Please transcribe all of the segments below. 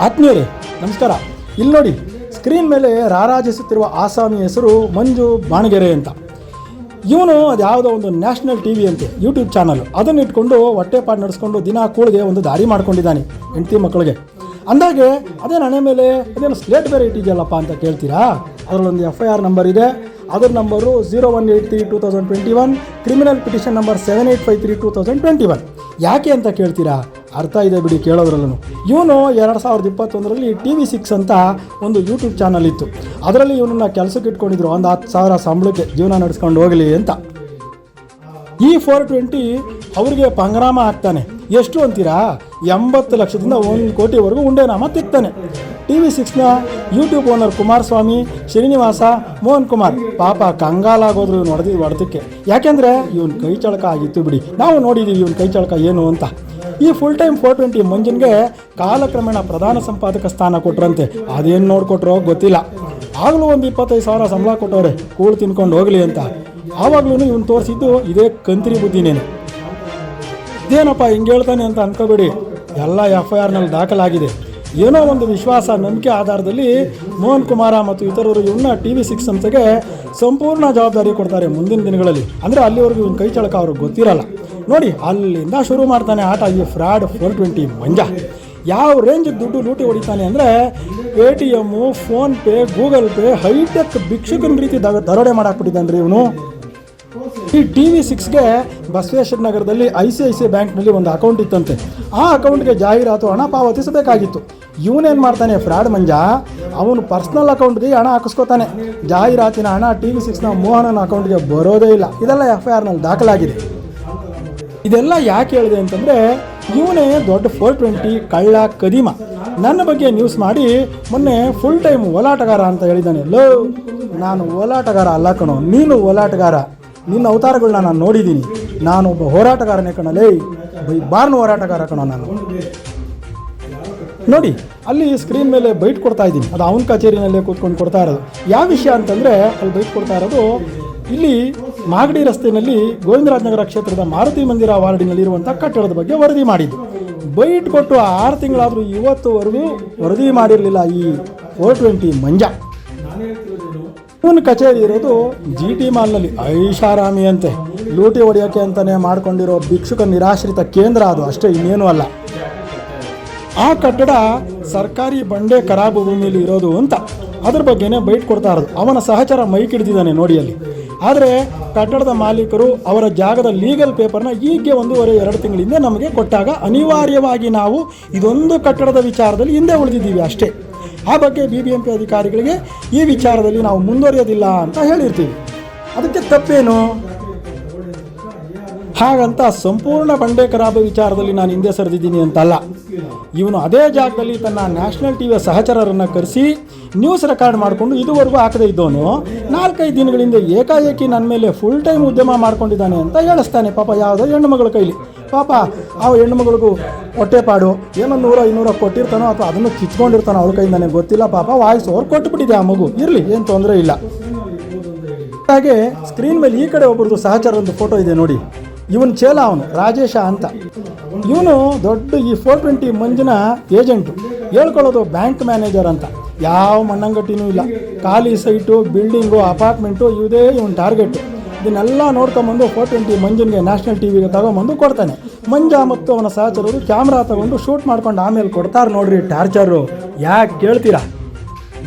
ಆತ್ಮೀಯರೇ ನಮಸ್ಕಾರ. ಇಲ್ಲಿ ನೋಡಿ, ಸ್ಕ್ರೀನ್ ಮೇಲೆ ರಾರಾಜಿಸುತ್ತಿರುವ ಆಸಾಮಿ ಹೆಸರು ಮಂಜು ಬಾಣಗೆರೆ ಅಂತ. ಇವನು ಅದು ಯಾವುದೋ ಒಂದು ನ್ಯಾಷನಲ್ ಟಿ ವಿ ಅಂತೆ ಯೂಟ್ಯೂಬ್ ಚಾನಲ್, ಅದನ್ನು ಇಟ್ಕೊಂಡು ಹೊಟ್ಟೆಪಾಡು ನಡೆಸ್ಕೊಂಡು ದಿನ ಕೂಳಿಗೆ ಒಂದು ದಾರಿ ಮಾಡ್ಕೊಂಡಿದ್ದಾನೆ ಹೆಂಡತಿ ಮಕ್ಕಳಿಗೆ. ಅಂದಾಗೆ ಅದೇ ಹಣೆ ಮೇಲೆ ಅದೇನು ಸ್ಲೇಟ್ ಬೇರೆ ಇಟ್ಟಿದೆಯಲ್ಲಪ್ಪ ಅಂತ ಕೇಳ್ತೀರಾ? ಅದರಲ್ಲೊಂದು FIR ನಂಬರ್ ಇದೆ. ಅದರ ನಂಬರು 0183/2021, ಕ್ರಿಮಿನಲ್ ಪಿಟಿಷನ್ ನಂಬರ್ 7853/2021. ಯಾಕೆ ಅಂತ ಕೇಳ್ತೀರಾ? ಅರ್ಥ ಇದೆ ಬಿಡಿ ಕೇಳೋದ್ರಲ್ಲೂ. ಇವನು 2021ರಲ್ಲಿ TV6 ಅಂತ ಒಂದು ಯೂಟ್ಯೂಬ್ ಚಾನಲ್ ಇತ್ತು. ಅದರಲ್ಲಿ ಇವನನ್ನು ಕೆಲಸಕ್ಕೆ ಇಟ್ಕೊಂಡಿದ್ರು, ಒಂದು 10,000 ಸಂಬಳಕ್ಕೆ ಜೀವನ ನಡೆಸ್ಕೊಂಡು ಹೋಗಲಿ ಅಂತ. ಈ 420 ಅವರಿಗೆ ಪಂಗನಾಮ ಆಗ್ತಾನೆ. ಎಷ್ಟು ಅಂತೀರಾ? 80 ಲಕ್ಷದಿಂದ 1 ಕೋಟಿವರೆಗೂ ಉಂಡೆನಾಮ ತಿಕ್ತಾನೆ. TV6ನ ಯೂಟ್ಯೂಬ್ ಓನರ್ ಕುಮಾರಸ್ವಾಮಿ, ಶ್ರೀನಿವಾಸ, ಮೋಹನ್ ಕುಮಾರ್ ಪಾಪ ಕಂಗಾಲಾಗೋದ್ರು ಇವನು ಹೊಡೆದಕ್ಕೆ. ಯಾಕೆಂದರೆ ಇವನ್ ಕೈ ಚಳಕ ಆಗಿತ್ತು ಬಿಡಿ. ನಾವು ನೋಡಿದ್ದೀವಿ ಇವನ್ ಕೈ ಚಳಕ ಏನು ಅಂತ. ಈ ಫುಲ್ ಟೈಮ್ 420 ಮಂಜನ್ಗೆ ಕಾಲಕ್ರಮೇಣ ಪ್ರಧಾನ ಸಂಪಾದಕ ಸ್ಥಾನ ಕೊಟ್ರಂತೆ. ಅದೇನು ನೋಡ್ಕೊಟ್ರೋ ಗೊತ್ತಿಲ್ಲ. ಆಗಲೂ ಒಂದು 25,000 ಸಂಬಳ ಕೊಟ್ಟವ್ರೆ ಕೂಳು ತಿನ್ಕೊಂಡು ಹೋಗಲಿ ಅಂತ. ಆವಾಗ್ಲೂ ಇವನು ತೋರಿಸಿದ್ದು ಇದೇ ಕಂತ್ರಿ ಬುದ್ಧಿನೇನು. ಇದೇನಪ್ಪ ಹಿಂಗೆ ಹೇಳ್ತಾನೆ ಅಂತ ಅನ್ಕೋಬೇಡಿ, ಎಲ್ಲ FIRನಲ್ಲಿ ದಾಖಲಾಗಿದೆ. ಏನೋ ಒಂದು ವಿಶ್ವಾಸ, ನಂಬಿಕೆ ಆಧಾರದಲ್ಲಿ ಮೋಹನ್ ಕುಮಾರ ಮತ್ತು ಇತರರು ಇವನ್ನ TV6 ಸಂಸ್ಥೆಗೆ ಸಂಪೂರ್ಣ ಜವಾಬ್ದಾರಿ ಕೊಡ್ತಾರೆ ಮುಂದಿನ ದಿನಗಳಲ್ಲಿ. ಅಂದರೆ ಅಲ್ಲಿವರೆಗೂ ಇವನ ಕೈ ಚಳಕ ಅವ್ರಿಗೆ ಗೊತ್ತಿರಲ್ಲ. ನೋಡಿ, ಅಲ್ಲಿಂದ ಶುರು ಮಾಡ್ತಾನೆ ಆಟ ಈ ಫ್ರಾಡ್ 420 ಮಂಜ. ಯಾವ ರೇಂಜಿಗೆ ದುಡ್ಡು ಲೂಟಿ ಹೊಡಿತಾನೆ ಅಂದರೆ ATM, PhonePe, Google Pay, hi tech ಭಿಕ್ಷುಕನ ರೀತಿ ದರೋಡೆ ಮಾಡಾಕ್ಬಿಟ್ಟಿದ್ದಾನೆ ರೀ ಇವನು. ಈ TV6ಗೆ ಬಸವೇಶ್ವರ ನಗರದಲ್ಲಿ ICICI ಬ್ಯಾಂಕ್ನಲ್ಲಿ ಒಂದು ಅಕೌಂಟ್ ಇತ್ತಂತೆ. ಆ ಅಕೌಂಟ್ಗೆ ಜಾಹೀರಾತು ಹಣ ಪಾವತಿಸಬೇಕಾಗಿತ್ತು. ಇವನೇನು ಮಾಡ್ತಾನೆ ಫ್ರಾಡ್ ಮಂಜ, ಅವನು ಪರ್ಸ್ನಲ್ ಅಕೌಂಟ್ಗೆ ಹಣ ಹಾಕಿಸ್ಕೋತಾನೆ. ಜಾಹೀರಾತಿನ ಹಣ TV6ನ ಮೋಹನನ ಅಕೌಂಟ್ಗೆ ಬರೋದೇ ಇಲ್ಲ. ಇದೆಲ್ಲ FIRನಲ್ಲಿ ದಾಖಲಾಗಿದೆ. ಇದೆಲ್ಲ ಯಾಕೆ ಹೇಳಿದೆ ಅಂತಂದರೆ, ಇವನೇ ದೊಡ್ಡ 420 ಕಳ್ಳ ಕದೀಮ. ನನ್ನ ಬಗ್ಗೆ ನ್ಯೂಸ್ ಮಾಡಿ ಮೊನ್ನೆ ಫುಲ್ ಟೈಮ್ ಓಲಾಟಗಾರ ಅಂತ ಹೇಳಿದ್ದಾನೆ. ನಾನು ಓಲಾಟಗಾರ ಅಲ್ಲ ಕಣೋ, ನೀನು ಓಲಾಟಗಾರ. ನಿನ್ನ ಅವತಾರಗಳನ್ನ ನಾನು ನೋಡಿದ್ದೀನಿ. ನಾನು ಒಬ್ಬ ಹೋರಾಟಗಾರನೇ ಕಣಲೇ, ಬಾರ್ನ ಹೋರಾಟಗಾರ ಕಣೋ ನಾನು. ನೋಡಿ, ಅಲ್ಲಿ ಸ್ಕ್ರೀನ್ ಮೇಲೆ ಬೈಟ್ ಕೊಡ್ತಾ ಇದ್ದೀನಿ. ಅದು ಅವನ ಕಚೇರಿನಲ್ಲೇ ಕೂತ್ಕೊಂಡು ಕೊಡ್ತಾ ಇರೋದು. ಯಾವ ವಿಷಯ ಅಂತಂದರೆ, ಅಲ್ಲಿ ಬೈಟ್ ಕೊಡ್ತಾ ಇರೋದು ಇಲ್ಲಿ ಮಾಗಡಿ ರಸ್ತೆಯಲ್ಲಿ ಗೋವಿಂದರಾಜನಗರ ಕ್ಷೇತ್ರದ ಮಾರುತಿ ಮಂದಿರ ವಾರ್ಡಿನಲ್ಲಿರುವಂಥ ಕಟ್ಟಡದ ಬಗ್ಗೆ ವರದಿ ಮಾಡಿದ್ದು. ಬೈಟ್ ಕೊಟ್ಟು 6 ತಿಂಗಳಾದರೂ ಇವತ್ತುವರೆಗೂ ವರದಿ ಮಾಡಿರಲಿಲ್ಲ ಈ 420 ಮಂಜ. ಇವನ ಕಚೇರಿ ಇರೋದು GT ಮಾಲ್ನಲ್ಲಿ. ಐಷಾರಾಮಿ ಅಂತೆ, ಲೂಟಿ ಹೊಡೆಯೋಕ್ಕೆ ಅಂತಲೇ ಮಾಡ್ಕೊಂಡಿರೋ ಭಿಕ್ಷುಕ ನಿರಾಶ್ರಿತ ಕೇಂದ್ರ ಅದು, ಅಷ್ಟೇ, ಇನ್ನೇನು ಅಲ್ಲ. ಆ ಕಟ್ಟಡ ಸರ್ಕಾರಿ ಬಂಡೆ ಖರಾಬು ಭೂಮಿಯಲ್ಲಿ ಇರೋದು ಅಂತ ಅದ್ರ ಬಗ್ಗೆನೇ ಬೈಟ್ ಕೊಡ್ತಾ ಇರೋದು. ಅವನ ಸಹಚರ ಮೈಕ್ ಹಿಡಿದಿದ್ದಾನೆ ನೋಡಿ ಅಲ್ಲಿ. ಆದರೆ ಕಟ್ಟಡದ ಮಾಲೀಕರು ಅವರ ಜಾಗದ ಲೀಗಲ್ ಪೇಪರ್ನ ಈಗ್ಗೆ 1.5-2 ತಿಂಗಳಿಂದ ನಮಗೆ ಕೊಟ್ಟಾಗ ಅನಿವಾರ್ಯವಾಗಿ ನಾವು ಇದೊಂದು ಕಟ್ಟಡದ ವಿಚಾರದಲ್ಲಿ ಹಿಂದೆ ಉಳಿದಿದ್ದೀವಿ ಅಷ್ಟೇ. ಆ ಬಗ್ಗೆ BBMP ಅಧಿಕಾರಿಗಳಿಗೆ ಈ ವಿಚಾರದಲ್ಲಿ ನಾವು ಮುಂದುವರಿಯೋದಿಲ್ಲ ಅಂತ ಹೇಳಿರ್ತೀವಿ. ಅದಕ್ಕೆ ತಪ್ಪೇನು? ಹಾಗಂತ ಸಂಪೂರ್ಣ ಬಂಡೆ ಖರಾಬು ವಿಚಾರದಲ್ಲಿ ನಾನು ಹಿಂದೆ ಸರಿದಿದ್ದೀನಿ ಅಂತಲ್ಲ. ಇವನು ಅದೇ ಜಾಗದಲ್ಲಿ ತನ್ನ ನ್ಯಾಷನಲ್ ಟಿವಿಯ ಸಹಚರರನ್ನು ಕರೆಸಿ ನ್ಯೂಸ್ ರೆಕಾರ್ಡ್ ಮಾಡಿಕೊಂಡು ಇದುವರೆಗೂ ಹಾಕದೇ ಇದ್ದವನು 4-5 ದಿನಗಳಿಂದ ಏಕಾಏಕಿ ನನ್ನ ಮೇಲೆ ಫುಲ್ ಟೈಮ್ ಉದ್ಯಮ ಮಾಡ್ಕೊಂಡಿದ್ದಾನೆ ಅಂತ ಹೇಳಿಸ್ತಾನೆ. ಪಾಪ ಯಾವುದೋ ಹೆಣ್ಣು ಮಗಳ ಕೈಲಿ. ಪಾಪ ಆ ಹೆಣ್ಣು ಮಗಳಿಗೂ ಹೊಟ್ಟೆಪಾಡು ಏನೋ 100-200 ಕೊಟ್ಟಿರ್ತಾನೋ ಅಥವಾ ಅದನ್ನು ಕಿತ್ಕೊಂಡಿರ್ತಾನೋ ಅವಳ ಕೈಯಿಂದ ನನಗೆ ಗೊತ್ತಿಲ್ಲ. ಪಾಪ ವಾಯ್ಸ್ ಓವರ್ ಕೊಟ್ಟುಬಿಟ್ಟಿದೆ ಆ ಮಗು. ಇರಲಿ, ಏನು ತೊಂದರೆ ಇಲ್ಲ. ಹಾಗೆ ಸ್ಕ್ರೀನ್ ಮೇಲೆ ಈ ಕಡೆ ಒಬ್ಬರದು ಸಹಚರೊಂದು ಫೋಟೋ ಇದೆ ನೋಡಿ. ಇವನು ಚೇಲ, ಅವನು ರಾಜೇಶ ಅಂತ. ಇವನು ದೊಡ್ಡ ಈ 420 ಮಂಜಿನ ಏಜೆಂಟು. ಹೇಳ್ಕೊಳ್ಳೋದು ಬ್ಯಾಂಕ್ ಮ್ಯಾನೇಜರ್ ಅಂತ. ಯಾವ ಮಣ್ಣಂಗಟ್ಟಿನೂ ಇಲ್ಲ. ಖಾಲಿ ಸೈಟು, ಬಿಲ್ಡಿಂಗು, ಅಪಾರ್ಟ್ಮೆಂಟು ಇವುದೇ ಇವನು ಟಾರ್ಗೆಟು. ಇದನ್ನೆಲ್ಲ ನೋಡ್ಕೊಂಬಂದು 420 ಮಂಜನ್ಗೆ ನ್ಯಾಷನಲ್ ಟಿವಿಗೆ ತಗೊಂಬಂದು ಕೊಡ್ತಾನೆ. ಮಂಜ ಮತ್ತು ಅವನ ಸಹಚರರು ಕ್ಯಾಮ್ರಾ ತಗೊಂಡು ಶೂಟ್ ಮಾಡ್ಕೊಂಡು ಆಮೇಲೆ ಕೊಡ್ತಾರೆ ನೋಡ್ರಿ ಟಾರ್ಚರು. ಯಾಕೆ ಕೇಳ್ತೀರಾ?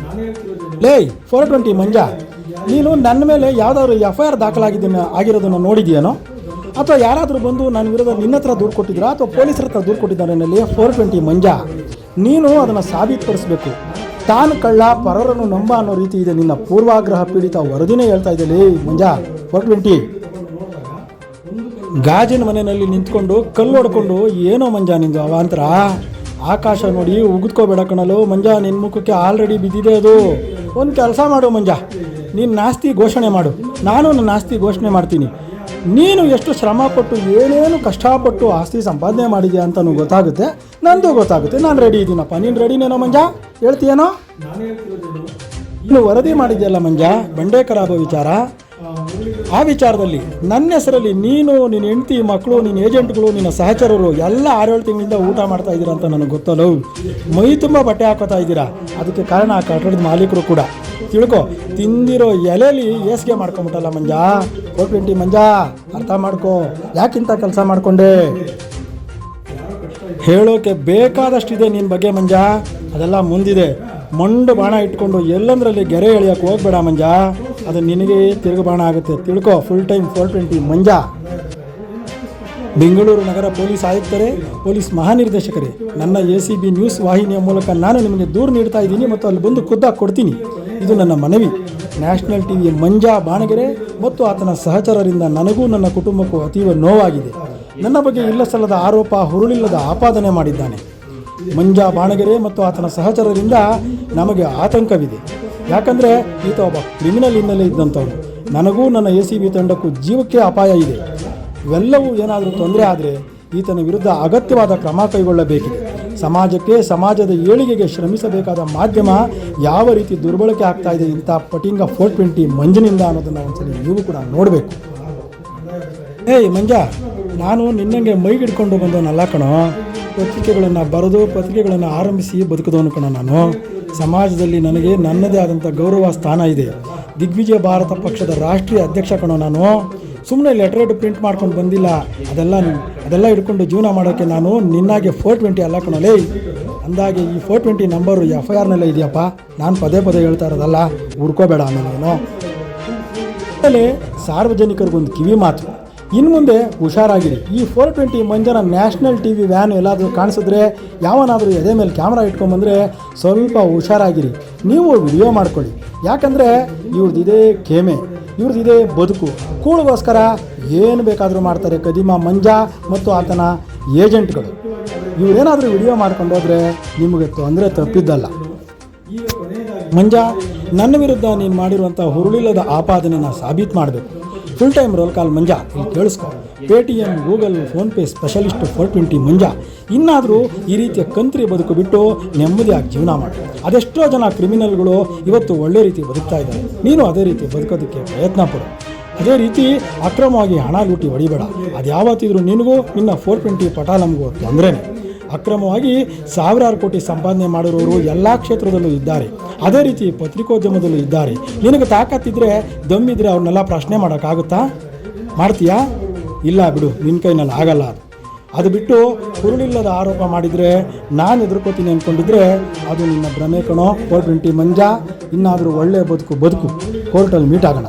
ಲೇ 420 ಮಂಜ, ನೀನು ನನ್ನ ಮೇಲೆ ಯಾವುದಾದ್ರು FIR ಆಗಿರೋದನ್ನು ನೋಡಿದೆಯೇನೋ? ಅಥವಾ ಯಾರಾದರೂ ಬಂದು ನನ್ನ ವಿರುದ್ಧ ನಿನ್ನ ಹತ್ರ ದೂರು ಕೊಟ್ಟಿದ್ದೀರಾ ಅಥವಾ ಪೊಲೀಸರ ಹತ್ರ ದೂರು ಕೊಟ್ಟಿದ್ದಾರೆ ನಲ್ಲಿ 420 ಮಂಜ? ನೀನು ಅದನ್ನು ಸಾಬೀತುಪಡಿಸಬೇಕು. ತಾನು ಕಳ್ಳ, ಪರರನ್ನು ನಂಬ ಅನ್ನೋ ರೀತಿ ಇದೆ ನಿನ್ನ ಪೂರ್ವಾಗ್ರಹ ಪೀಡಿತ ವರದಿನೇ ಹೇಳ್ತಾ ಇದ್ದಲ್ಲಿ ಮಂಜ 420. ಗಾಜಿನ ಮನೆಯಲ್ಲಿ ನಿಂತ್ಕೊಂಡು ಕಲ್ಲು ಹೊಡ್ಕೊಂಡು ಏನೋ ಮಂಜ ನಿಂದು ಅವಾಂತರ. ಆಕಾಶ ನೋಡಿ ಉಗಿದ್ಕೋಬೇಡ ಕಣಲು ಮಂಜ, ನಿನ್ನ ಮುಖಕ್ಕೆ ಆಲ್ರೆಡಿ ಬಿದ್ದಿದೆ ಅದು. ಒಂದು ಕೆಲಸ ಮಾಡು ಮಂಜ, ನೀನು ನಾಸ್ತಿ ಘೋಷಣೆ ಮಾಡು, ನಾನು ನನ್ನ ಆಸ್ತಿ ಘೋಷಣೆ ಮಾಡ್ತೀನಿ. ನೀನು ಎಷ್ಟು ಶ್ರಮಪಟ್ಟು ಏನೇನು ಕಷ್ಟಪಟ್ಟು ಆಸ್ತಿ ಸಂಪಾದನೆ ಮಾಡಿದ್ಯಾ ಅಂತಲೂ ಗೊತ್ತಾಗುತ್ತೆ, ನಂದು ಗೊತ್ತಾಗುತ್ತೆ. ನಾನು ರೆಡಿ ಇದ್ದೀನಪ್ಪ. ನೀನು ರೆಡಿನೇನೋ ಮಂಜ? ಹೇಳ್ತೀಯೇನೋ? ನೀನು ವರದಿ ಮಾಡಿದ್ಯಲ್ಲ ಮಂಜ ಬಂಡೆ ಕಲಾಪ ವಿಚಾರ, ಆ ವಿಚಾರದಲ್ಲಿ ನನ್ನ ಹೆಸರಲ್ಲಿ ನೀನು, ನಿನ್ನ ಹೆಂಡತಿ, ಮಕ್ಕಳು, ನಿನ್ನ ಏಜೆಂಟ್ಗಳು, ನಿನ್ನ ಸಹಚರರು ಎಲ್ಲ 6-7 ತಿಂಗಳಿಂದ ಊಟ ಮಾಡ್ತಾ ಇದ್ದೀರಾ ಅಂತ ನನಗೆ ಗೊತ್ತಲ್ಲ. ಮೈ ತುಂಬ ಬಟ್ಟೆ ಹಾಕೋತಾ ಇದ್ದೀರಾ. ಅದಕ್ಕೆ ಕಾರಣ ಆ ಕಟ್ಟಡದ ಮಾಲೀಕರು ಕೂಡ. ತಿಳ್ಕೊ, ತಿಂದಿರೋ ಎಲೆಯಲ್ಲಿ ಏಸಿಗೆ ಮಾಡ್ಕೊಂಬಿಟ್ಟಲ್ಲ ಮಂಜ. 420 ಮಂಜ, ಅರ್ಥ ಮಾಡ್ಕೊ. ಯಾಕಿಂತ ಕೆಲಸ ಮಾಡಿಕೊಂಡೆ? ಹೇಳೋಕೆ ಬೇಕಾದಷ್ಟಿದೆ ನಿನ್ನ ಬಗ್ಗೆ ಮಂಜ, ಅದೆಲ್ಲ ಮುಂದಿದೆ. ಮಂಡು ಬಾಣ ಇಟ್ಕೊಂಡು ಎಲ್ಲಂದ್ರಲ್ಲಿ ಗೆರೆ ಎಳೆಯೋಕೆ ಹೋಗ್ಬೇಡ ಮಂಜ, ಅದು ನಿನಗೆ ತಿರುಗು ಬಾಣ ಆಗುತ್ತೆ. ತಿಳ್ಕೊ, ಫುಲ್ ಟೈಮ್ 420 ಮಂಜ. ಬೆಂಗಳೂರು ನಗರ ಪೊಲೀಸ್ ಆಯುಕ್ತರೇ, ಪೊಲೀಸ್ ಮಹಾನಿರ್ದೇಶಕರೇ, ನನ್ನ ACB ನ್ಯೂಸ್ ವಾಹಿನಿಯ ಮೂಲಕ ನಾನು ನಿಮಗೆ ದೂರು ನೀಡ್ತಾ ಇದ್ದೀನಿ ಮತ್ತು ಅಲ್ಲಿ ಬಂದು ಖುದ್ದಾಗಿ ಕೊಡ್ತೀನಿ. ಇದು ನನ್ನ ಮನವಿ. ನ್ಯಾಷನಲ್ ಟಿವಿಯ ಮಂಜಾ ಬಾಣಗೆರೆ ಮತ್ತು ಆತನ ಸಹಚರರಿಂದ ನನಗೂ ನನ್ನ ಕುಟುಂಬಕ್ಕೂ ಅತೀವ ನೋವಾಗಿದೆ. ನನ್ನ ಬಗ್ಗೆ ಇಲ್ಲ ಸಲ್ಲದ ಆರೋಪ, ಹುರುಳಿಲ್ಲದ ಆಪಾದನೆ ಮಾಡಿದ್ದಾನೆ. ಮಂಜಾ ಬಾಣಗೆರೆ ಮತ್ತು ಆತನ ಸಹಚರರಿಂದ ನಮಗೆ ಆತಂಕವಿದೆ. ಯಾಕಂದರೆ ಈತ ಒಬ್ಬ ಕ್ರಿಮಿನಲ್ ಹಿನ್ನೆಲೆ ಇದ್ದಂಥವನು. ನನಗೂ ನನ್ನ ACB ತಂಡಕ್ಕೂ ಜೀವಕ್ಕೆ ಅಪಾಯ ಇದೆ. ಇವೆಲ್ಲವೂ ಏನಾದರೂ ತೊಂದರೆ ಆದರೆ ಈತನ ವಿರುದ್ಧ ಅಗತ್ಯವಾದ ಕ್ರಮ ಕೈಗೊಳ್ಳಬೇಕಿದೆ. ಸಮಾಜಕ್ಕೆ, ಸಮಾಜದ ಏಳಿಗೆಗೆ ಶ್ರಮಿಸಬೇಕಾದ ಮಾಧ್ಯಮ ಯಾವ ರೀತಿ ದುರ್ಬಳಕೆ ಆಗ್ತಾ ಇದೆ ಇಂಥ ಪಟಿಂಗ 420 ಮಂಜನಿಂದ ಅನ್ನೋದನ್ನು ಒಂದ್ಸಲಿ ನೀವು ಕೂಡ ನೋಡಬೇಕು. ಏಯ್ ಮಂಜ, ನಾನು ನಿನ್ನಂಗೆ ಮೈಗಿಡ್ಕೊಂಡು ಬಂದವನಲ್ಲ ಕಣೋ. ಪತ್ರಿಕೆಗಳನ್ನು ಬರೆದು ಪತ್ರಿಕೆಗಳನ್ನು ಆರಂಭಿಸಿ ಬದುಕಿದವನು ಕಣ ನಾನು. ಸಮಾಜದಲ್ಲಿ ನನಗೆ ನನ್ನದೇ ಆದಂಥ ಗೌರವ ಸ್ಥಾನ ಇದೆ. ದಿಗ್ವಿಜಯ ಭಾರತ ಪಕ್ಷದ ರಾಷ್ಟ್ರೀಯ ಅಧ್ಯಕ್ಷ ಕಣೋ ನಾನು. ಸುಮ್ಮನೆ ಲೆಟ್ರೇಟ್ ಪ್ರಿಂಟ್ ಮಾಡ್ಕೊಂಡು ಬಂದಿಲ್ಲ. ಅದೆಲ್ಲ ಹಿಡ್ಕೊಂಡು ಜೀವನ ಮಾಡೋಕ್ಕೆ ನಾನು ನಿನ್ನಾಗೆ 420 ಅಲ್ಲ ಕಣಲೇ. ಅಂದಾಗೆ ಈ 420 ನಂಬರು FIRನಲ್ಲೇ ಇದೆಯಪ್ಪ. ನಾನು ಪದೇ ಪದೇ ಹೇಳ್ತಾ ಇರೋದಲ್ಲ, ಹುಡ್ಕೋಬೇಡ ಆಮೇಲೆ. ಆಮೇಲೆ ಸಾರ್ವಜನಿಕರಿಗೊಂದು ಕಿವಿ ಮಾತು, ಇನ್ನು ಮುಂದೆ ಹುಷಾರಾಗಿರಿ. ಈ 420 ಮಂಜನ ನ್ಯಾಷನಲ್ TV ವ್ಯಾನ್ ಎಲ್ಲಾದರೂ ಕಾಣಿಸಿದ್ರೆ, ಯಾವನಾದರೂ ಎದೆ ಮೇಲೆ ಕ್ಯಾಮ್ರಾ ಇಟ್ಕೊಂಬಂದರೆ ಸ್ವಲ್ಪ ಹುಷಾರಾಗಿರಿ. ನೀವು ವಿಡಿಯೋ ಮಾಡ್ಕೊಳ್ಳಿ. ಯಾಕಂದರೆ ಇವ್ರದ್ದಿದೆ ಕೇಮೆ, ಇವ್ರದ್ದಿದೆ ಬದುಕು. ಕೂಳಿಗೋಸ್ಕರ ಏನು ಬೇಕಾದರೂ ಮಾಡ್ತಾರೆ ಕದಿಮ ಮಂಜಾ ಮತ್ತು ಆತನ ಏಜೆಂಟ್ಗಳು. ಇವರೇನಾದರೂ ವಿಡಿಯೋ ಮಾಡ್ಕೊಂಡು ಹೋದರೆ ನಿಮಗೆ ತೊಂದರೆ ತಪ್ಪಿದ್ದಲ್ಲ. ಮಂಜಾ, ನನ್ನ ವಿರುದ್ಧ ನೀನು ಮಾಡಿರುವಂಥ ಹುರುಳಿಲ್ಲದ ಆಪಾದನೆನ ಸಾಬೀತು ಮಾಡಬೇಕು. Full time roll call Manja, ಇಲ್ಲಿ ಕೇಳಿಸ್ಕೊ. Paytm, Google, PhonePe specialist 420 Manja. ಇನ್ನಾದರೂ ಈ ರೀತಿಯ ಕಂತ್ರಿ ಬದುಕು ಬಿಟ್ಟು ನೆಮ್ಮದಿಯಾಗಿ ಜೀವನ ಮಾಡಿ. ಅದೆಷ್ಟೋ ಜನ ಕ್ರಿಮಿನಲ್ಗಳು ಇವತ್ತು ಒಳ್ಳೆ ರೀತಿ ಬದುಕ್ತಾ ಇದ್ದಾರೆ. ನೀನು ಅದೇ ರೀತಿ ಬದುಕೋದಕ್ಕೆ ಪ್ರಯತ್ನ ಪಡು. ಅದೇ ರೀತಿ ಅಕ್ರಮವಾಗಿ ಹಣ ಲೂಟಿ ಹೊಡಿಬೇಡ. ಅದು ಯಾವತ್ತಿದ್ರೂ ನಿನಗೂ ನಿನ್ನ 420 ಪಟಾಲಂಗೂ ತೊಂದರೆನೇ. ಅಕ್ರಮವಾಗಿ ಸಾವಿರಾರು ಕೋಟಿ ಸಂಪಾದನೆ ಮಾಡಿರೋರು ಎಲ್ಲ ಕ್ಷೇತ್ರದಲ್ಲೂ ಇದ್ದಾರೆ. ಅದೇ ರೀತಿ ಪತ್ರಿಕೋದ್ಯಮದಲ್ಲೂ ಇದ್ದಾರೆ. ನಿನಗೆ ತಾಕತ್ತಿದ್ರೆ, ದಮ್ಮಿದ್ರೆ ಅವ್ರನ್ನೆಲ್ಲ ಪ್ರಶ್ನೆ ಮಾಡೋಕ್ಕಾಗುತ್ತಾ? ಮಾಡ್ತೀಯಾ? ಇಲ್ಲ ಬಿಡು, ನಿನ್ನ ಕೈನಲ್ಲಿ ಆಗಲ್ಲ. ಅದು ಬಿಟ್ಟು ಹುರುಳಿಲ್ಲದ ಆರೋಪ ಮಾಡಿದರೆ ನಾನು ಎದುರ್ಕೋತೀನಿ ಅಂದ್ಕೊಂಡಿದ್ರೆ ಅದು ನಿನ್ನ ಭ್ರಮೆ ಕಣೋ. 420 ಮಂಜಾ, ಇನ್ನಾದರೂ ಒಳ್ಳೆಯ ಬದುಕು. ಕೋರ್ಟಲ್ಲಿ ಮೀಟ್ ಆಗೋಣ.